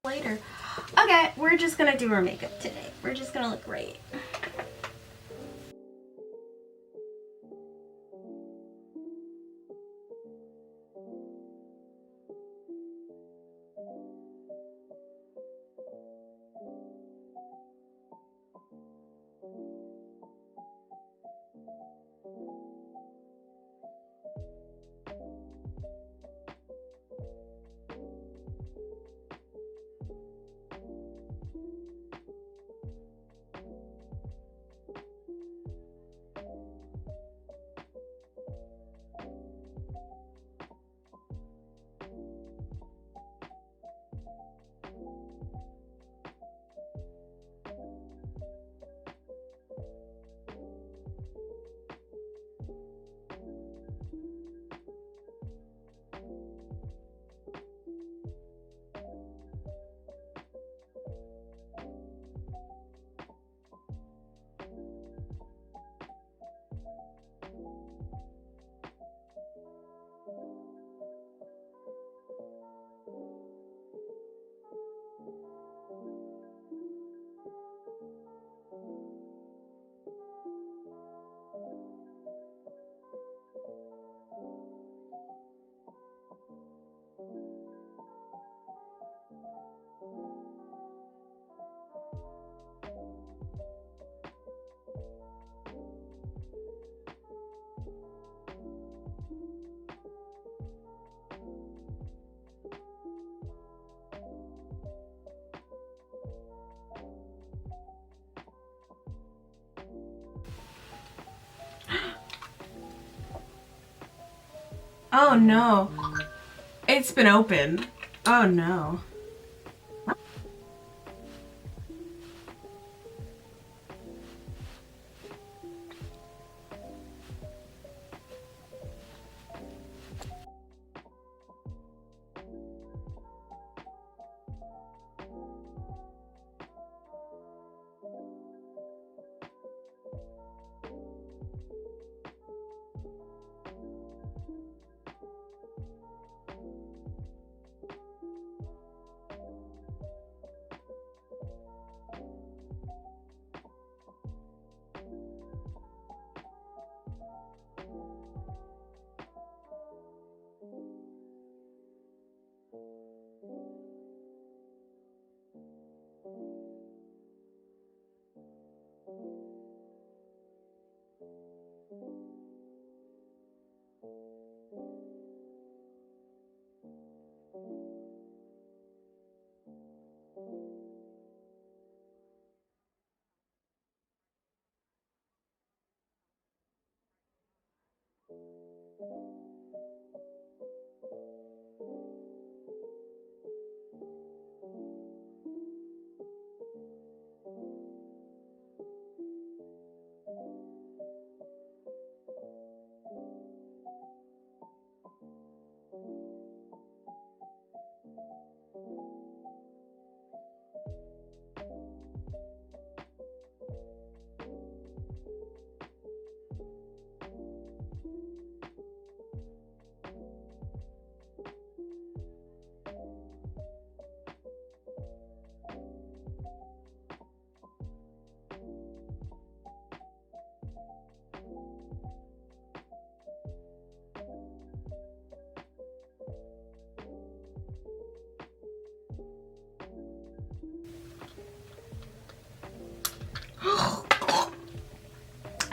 later. Okay, we're just gonna do our makeup today. We're just gonna look great. Oh no. It's been opened. Oh no.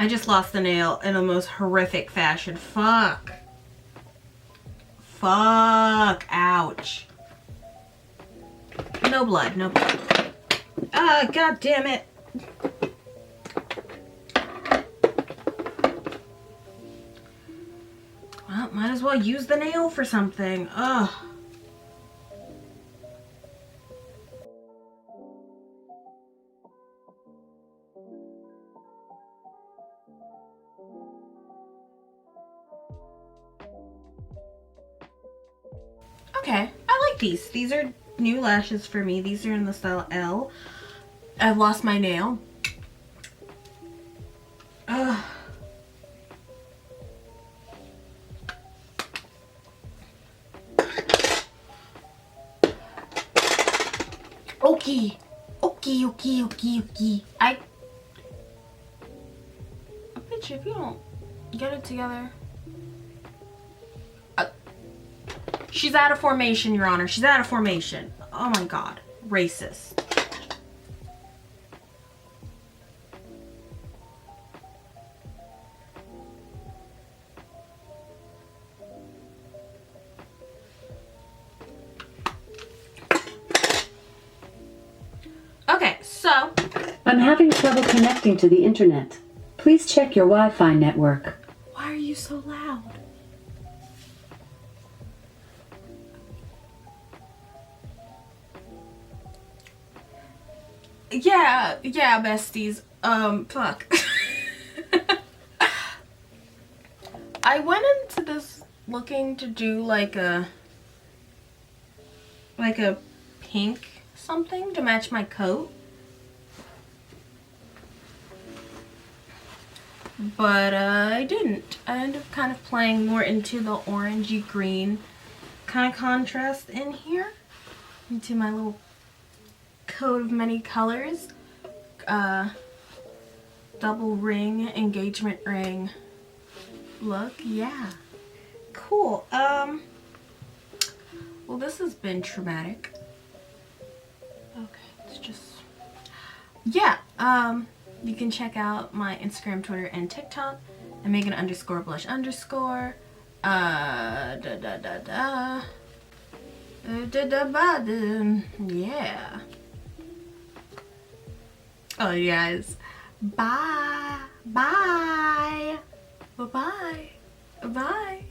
I just lost the nail in the most horrific fashion. Fuck. Fuck. Ouch. No blood. No blood. Ah, god damn it. Well, might as well use the nail for something. Ugh. Okay, I like these. These are new lashes for me. These are in the style L. I've lost my nail. Ugh. Okay. I bitch, if you don't get it together. She's out of formation, Your Honor. She's out of formation. Oh my god. Racist. Okay, so I'm having trouble connecting to the internet. Please check your Wi-Fi network. why are you so loud? Yeah, besties. Fuck. I went into this looking to do like a pink something to match my coat. But I didn't. I ended up kind of playing more into the orangey green kind of contrast in here. Into my little coat of many colors. Double ring, engagement ring look. Yeah. Cool. Well, this has been traumatic. Okay, it's just... Yeah, you can check out my Instagram, Twitter, and TikTok at Megan_blush_. Yeah. Oh, you guys. Bye. Bye. Bye-bye. Bye.